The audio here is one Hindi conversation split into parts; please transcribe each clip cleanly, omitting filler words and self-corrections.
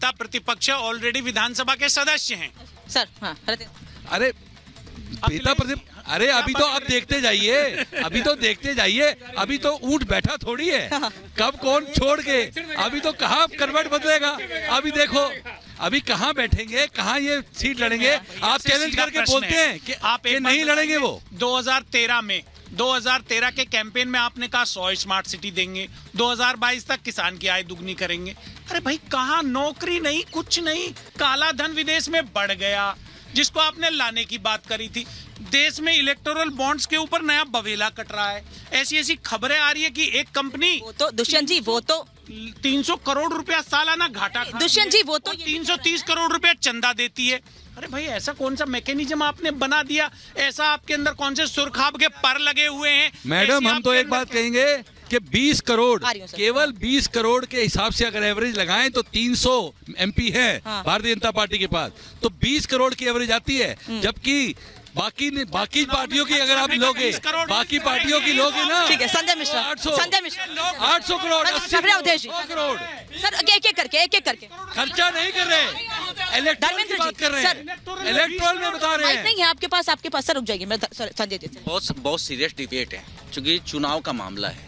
प्रतिपक्ष ऑलरेडी विधानसभा के सदस्य हैं सर। हाँ, अरे पिता प्रतिप अरे अभी तो आप देखते जाइए, अभी तो देखते जाइए, अभी तो ऊंट बैठा थोड़ी है, कब कौन छोड़ के, अभी तो कहाँ करवट बदलेगा, अभी देखो अभी कहाँ बैठेंगे, कहाँ ये सीट लड़ेंगे। आप चैलेंज करके बोलते हैं कि आप नहीं लड़ेंगे। वो 2013 के कैंपेन में आपने कहा 100 स्मार्ट सिटी देंगे, 2022 तक किसान की आय दुगनी करेंगे। अरे भाई कहाँ, नौकरी नहीं, कुछ नहीं, काला धन विदेश में बढ़ गया जिसको आपने लाने की बात करी थी। देश में इलेक्टोरल बॉन्ड्स के ऊपर नया बवेला कट रहा है। ऐसी खबरें आ रही है कि एक कंपनी तो दुष्यंत जी वो तो 300 करोड़ रुपया सालाना घाटा, दुष्यंत जी वो तो 330 करोड़ रुपया चंदा देती है। अरे भाई ऐसा कौन सा मैकेनिज्म आपने बना दिया, ऐसा आपके अंदर कौन से सुरखाब के पर लगे हुए हैं? मैडम हम तो एक बात कहेंगे कि 20 करोड़, केवल 20 करोड़ के हिसाब से अगर एवरेज लगाएं तो 300 एमपी है भारतीय जनता पार्टी के पास, तो 20 करोड़ की एवरेज आती है। जबकि बाकी पार्टियों की अगर आप लोगे, बाकी पार्टियों की लोगे ना, ठीक है। संजय मिश्रा 800 करोड़, 80 करोड़ सर, एक एक करके खर्चा नहीं कर रहे, इलेक्ट्रॉल की बात कर रहे हैं, इलेक्ट्रॉल में बता रहे हैं। नहीं है आपके पास सर, रुक जाइए। मैं संजय जी से बहुत सीरियस डिबेट है, क्योंकि चुनाव का मामला है।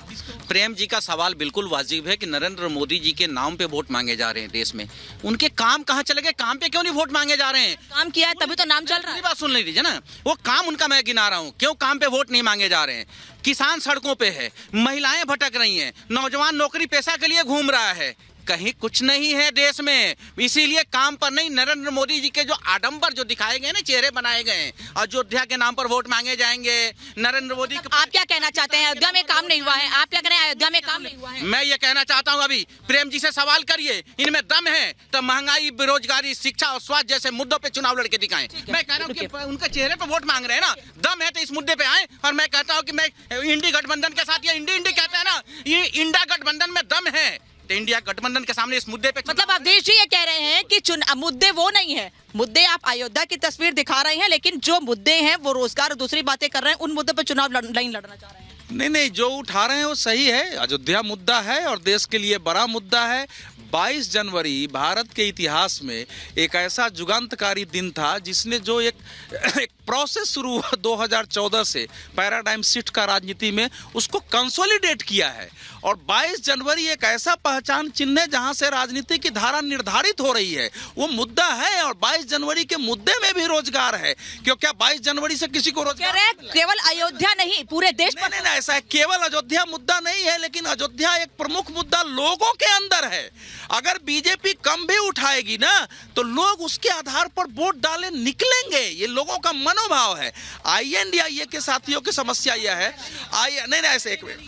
प्रेम जी का सवाल बिल्कुल वाजिब है कि नरेंद्र मोदी जी के नाम पे वोट मांगे जा रहे हैं देश में। उनके काम कहाँ चले गए? काम पे क्यों नहीं वोट मांगे जा रहे हैं? काम किया है तभी तो नाम चल रहा है। बात सुन लीजिए ना, वो काम उनका मैं गिना रहा हूँ, क्यों काम पे वोट नहीं मांगे जा रहे हैं। किसान सड़कों पे है, महिलाएं भटक रही हैं, नौजवान नौकरी पेशा के लिए घूम रहा है, कहीं कुछ नहीं है देश में, इसीलिए काम पर नहीं। नरेंद्र मोदी जी के जो आडंबर जो दिखाए गए ना, चेहरे बनाए गए हैं, अयोध्या के नाम पर वोट मांगे जाएंगे नरेंद्र मोदी। आप क्या कहना चाहते हैं? अयोध्या में काम नहीं हुआ है, आप क्या कह रहे हैं? अयोध्या में काम नहीं हुआ है। मैं ये कहना चाहता हूँ, अभी प्रेम जी से सवाल करिए, इनमें दम है तो महंगाई, बेरोजगारी, शिक्षा और स्वास्थ्य जैसे मुद्दों पे चुनाव लड़के दिखाएं। मैं कह रहा हूँ कि उनके चेहरे पे वोट मांग रहे हैं ना, दम है तो इस मुद्दे पे आए। और मैं कहता हूँ कि मैं इंडी गठबंधन के साथ, या इंडी कहते हैं ना, ये इंडा गठबंधन में दम है तो इंडिया गठबंधन के सामने इस मुद्दे पे, मतलब अवधेश जी ये कह रहे हैं कि मुद्दे वो नहीं है, मुद्दे आप अयोध्या की तस्वीर दिखा रहे हैं, लेकिन जो मुद्दे हैं वो रोजगार और दूसरी बातें कर रहे हैं, उन मुद्दों पर चुनाव नहीं लड़ना चाह रहे हैं। नहीं, जो उठा रहे हैं वो सही है। अयोध्या मुद्दा है और देश के लिए बड़ा मुद्दा है। 22 जनवरी भारत के इतिहास में एक ऐसा जुगांतकारी दिन था जिसने जो एक प्रोसेस शुरू हुआ 2014 से पैराडाइम शिफ्ट का राजनीति में, उसको कंसोलिडेट किया है। और 22 जनवरी एक ऐसा पहचान चिन्ह है जहां से राजनीति की धारा निर्धारित हो रही है, वो मुद्दा है। और 22 जनवरी के मुद्दे में भी रोजगार है, क्योंकि 22 जनवरी से किसी को रोजगार केवल अयोध्या नहीं, पूरे देश पर नहीं, ऐसा है, केवल अयोध्या मुद्दा नहीं है, लेकिन अयोध्या एक प्रमुख मुद्दा लोगों के अंदर है। अगर बीजेपी कम भी उठाएगी ना, तो लोग उसके आधार पर वोट डाले निकलेंगे, ये लोगों का मनोभाव है। INDIA के साथियों की समस्या यह है, नहीं ऐसे एक मिनट,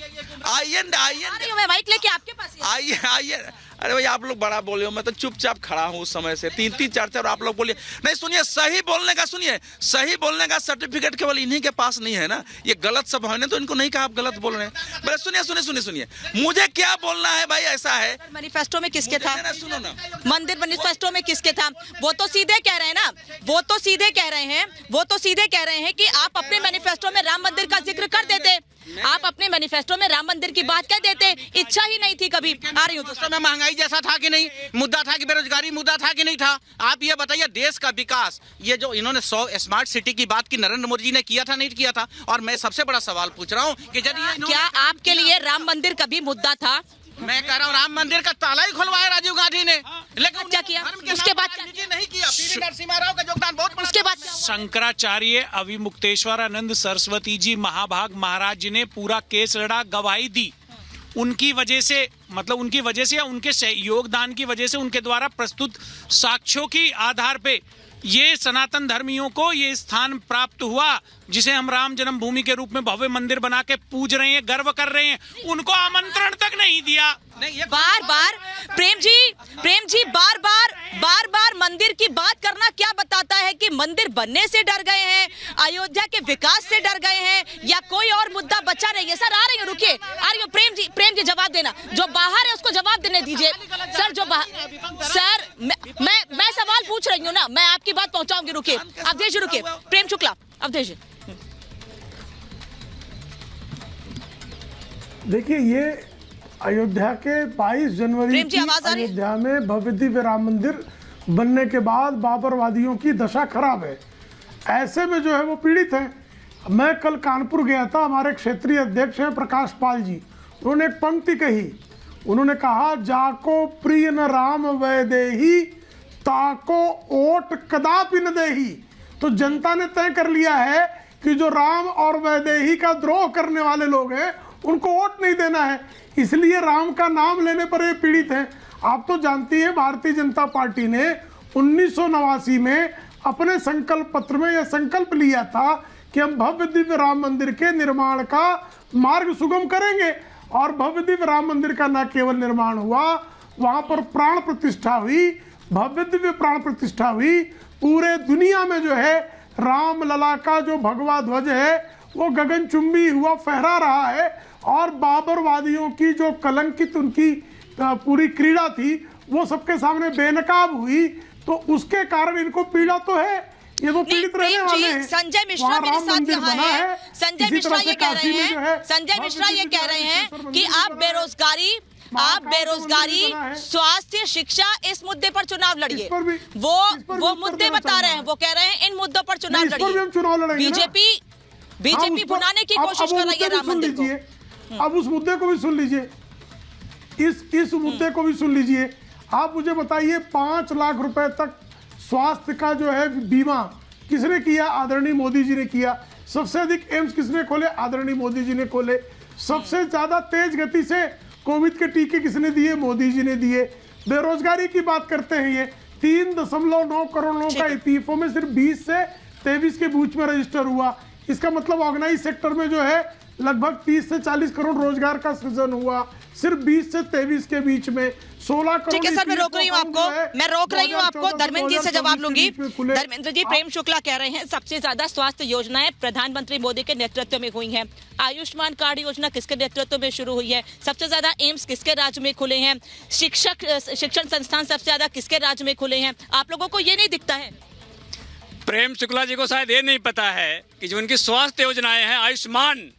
माइक लेके आपके पास अरे भाई आप लोग बड़ा बोले हो, मैं तो चुपचाप खड़ा हूँ उस समय से, 3-3 4-4 आप लोग बोलिए। नहीं सुनिए, सही बोलने का सुनिए, सही बोलने का सर्टिफिकेट केवल इन्हीं के पास नहीं है ना, ये गलत सब है ना, तो इनको नहीं कहा आप गलत बोल रहे हैं। बस सुनिए, मुझे क्या बोलना है भाई, ऐसा है मैनिफेस्टो में किसके था? सुनो ना, मंदिर मैनिफेस्टो में किसके था? वो तो सीधे कह रहे हैं ना, वो तो सीधे कह रहे हैं कि आप अपने मैनिफेस्टो में राम मंदिर का जिक्र कर देते, आप अपने मैनिफेस्टो में राम मंदिर की बात कह देते। इच्छा ही नहीं थी कभी। आ रही हूँ में महंगाई जैसा था कि नहीं, मुद्दा था कि बेरोजगारी मुद्दा था कि नहीं था? आप ये बताइए, देश का विकास, ये जो इन्होंने 100 स्मार्ट सिटी की बात की, नरेंद्र मोदी जी ने किया था नहीं किया था? और मैं सबसे बड़ा सवाल पूछ रहा हूँ कि यदि क्या आपके लिए राम मंदिर कभी मुद्दा था? मैं कह रहा हूँ, राम मंदिर का ताला ही खुलवाया राजीव गांधी ने, लेकिन क्या किया उसके बाद? नहीं किया। नरसिम्हा राव का योगदान बहुत, उसके बाद शंकराचार्य अविमुक्तेश्वरानंद सरस्वती जी महाभाग महाराज जी ने पूरा केस लड़ा, गवाही दी। उनकी वजह से, मतलब उनकी वजह से या उनके योगदान की वजह से, उनके द्वारा प्रस्तुत साक्ष्यों के आधार पे ये सनातन धर्मियों को ये स्थान प्राप्त हुआ, जिसे हम राम जन्मभूमि के रूप में भव्य मंदिर बना के पूज रहे हैं, गर्व कर रहे हैं। उनको आमंत्रण तक नहीं दिया। बार प्रेम जी बार मंदिर की बात करना क्या बताता है कि मंदिर बनने से डर गए हैं, अयोध्या के विकास से डर गए हैं, या कोई और मुद्दा बचा नहीं है? सर आ रही है, रुकिए, आ रही हो। प्रेम जी जवाब देना, जो बाहर है उसको जवाब देने दीजिए। सर सर मैं सवाल पूछ रही हूँ ना, मैं आपकी बात पहुंचाऊंगी। रुकिए अवधेश जी, रुकिए। प्रेम शुक्ला, अवधेश जी। देखिए, ये अयोध्या के 22 जनवरी प्रेम जी, की आवाज आ रही है? अयोध्या में भव्य दिव्य राम मंदिर बनने के बाद बाबरवादियों की दशा खराब है। ऐसे में जो है वो पीड़ित है। मैं कल कानपुर गया था, हमारे क्षेत्रीय अध्यक्ष हैं प्रकाश पाल जी, उन्होंने एक पंक्ति कही, उन्होंने कहा जाको प्रिय न राम वैदेही ताको ओट कदापि न देही। तो जनता ने तय कर लिया है कि जो राम और वैदेही का द्रोह करने वाले लोग हैं उनको वोट नहीं देना है, इसलिए राम का नाम लेने पर ये पीड़ित हैं। आप तो जानती हैं भारतीय जनता पार्टी ने 1989 में अपने संकल्प पत्र में यह संकल्प लिया था कि हम भव्य दिव्य राम मंदिर के निर्माण का मार्ग सुगम करेंगे, और भव्य दिव्य राम मंदिर का न केवल निर्माण हुआ, वहां पर प्राण प्रतिष्ठा हुई, भव्य दिव्य प्राण प्रतिष्ठा हुई। पूरे दुनिया में जो है राम लला का जो भगवा ध्वज है वो गगनचुंबी हुआ फहरा रहा है, और बाबरवादियों की जो कलंकित उनकी पूरी क्रीड़ा थी वो सबके सामने बेनकाब हुई। तो उसके कारण इनको पीड़ा तो है, ये वो पीड़ित रहने वाले हैं। संजय मिश्रा वहाँ मेरे राम साथ मंदिर यहाँ बना है। संजय इसी मिश्रा तरह से ये कह काशी रहे में जो है हैं, संजय मिश्रा ये कह रहे हैं कि आप बेरोजगारी, स्वास्थ्य, शिक्षा इस मुद्दे पर चुनाव लड़िए। वो मुद्दे बता रहे हैं, वो कह रहे हैं इन मुद्दों पर चुनाव लड़िए। बीजेपी भुनाने की कोशिश कर रही है राम मंदिर को। अब उस मुद्दे को भी सुन लीजिए, इस मुद्दे को भी सुन लीजिए। आप मुझे बताइए 5 लाख रुपए तक स्वास्थ्य का जो है बीमा किसने किया? आदरणीय मोदी जी ने किया। सबसे अधिक एम्स किसने खोले? आदरणीय मोदी जी ने खोले। सबसे ज्यादा तेज गति से कोविड के टीके किसने दिए? मोदी जी ने दिए। बेरोजगारी की बात करते हैं, ये 3.9 करोड़ लोगों का ईपीएफओ में सिर्फ 20 से 23 के बीच में रजिस्टर हुआ। इसका मतलब ऑर्गेनाइज सेक्टर में जो है लगभग 30 से 40 करोड़ रोजगार का सृजन हुआ, सिर्फ 20 से 23 के बीच में 16 करोड़। ठीक है सर, मैं रोक रही हूँ आपको, धर्मेंद्र जी से जवाब लूंगी। धर्मेंद्र जी, प्रेम शुक्ला कह रहे हैं सबसे ज्यादा स्वास्थ्य योजनाएं प्रधानमंत्री मोदी के नेतृत्व में हुई हैं। आयुष्मान कार्ड योजना किसके नेतृत्व में शुरू हुई है? सबसे ज्यादा एम्स किसके राज्य में खुले हैं? शिक्षण संस्थान सबसे ज्यादा किसके राज्य में खुले हैं? आप लोगों को ये नहीं दिखता है? प्रेम शुक्ला जी को शायद ये नहीं पता है कि जो उनकी स्वास्थ्य योजनाएं हैं, आयुष्मान,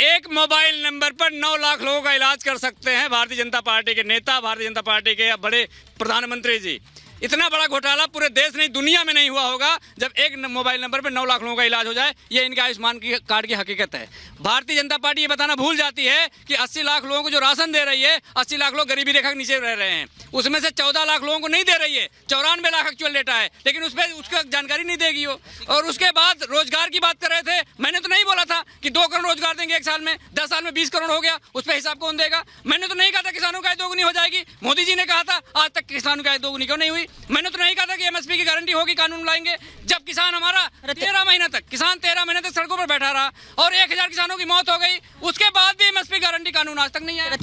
एक मोबाइल नंबर पर 9 लाख लोगों का इलाज कर सकते हैं भारतीय जनता पार्टी के नेता, भारतीय जनता पार्टी के बड़े प्रधानमंत्री जी। इतना बड़ा घोटाला पूरे देश नहीं, दुनिया में नहीं हुआ होगा जब एक मोबाइल नंबर पर 9 लाख लोगों का इलाज हो जाए। ये इनके आयुष्मान की कार्ड की हकीकत है। भारतीय जनता पार्टी ये बताना भूल जाती है कि 80 लाख लोगों को जो राशन दे रही है, 80 लाख लोग गरीबी रेखा के नीचे रह रहे हैं, उसमें से 14 लाख लोगों को नहीं दे रही है। 94 लाख एक्चुअल डेटा है, लेकिन उस पर उसका जानकारी नहीं देगी वो। और उसके बाद रोजगार की बात कर रहे थे, मैंने तो नहीं बोला था कि 2 करोड़ रोजगार देंगे 1 साल में, 10 साल में 20 करोड़ हो गया, उस पर हिसाब कौन देगा? मैंने तो नहीं कहा था किसानों की आय दोगुनी हो जाएगी, मोदी जी ने कहा था। आज तक किसानों की आय दोगुनी क्यों नहीं हुई? मैंने तो नहीं कहा था कि एमएसपी की गारंटी होगी, कानून लाएंगे। जब किसान हमारा 13 महीने तक सड़कों पर बैठा रहा और 1000 किसानों की मौत हो गई, उसके बाद भी एमएसपी गारंटी कानून आज तक नहीं आया।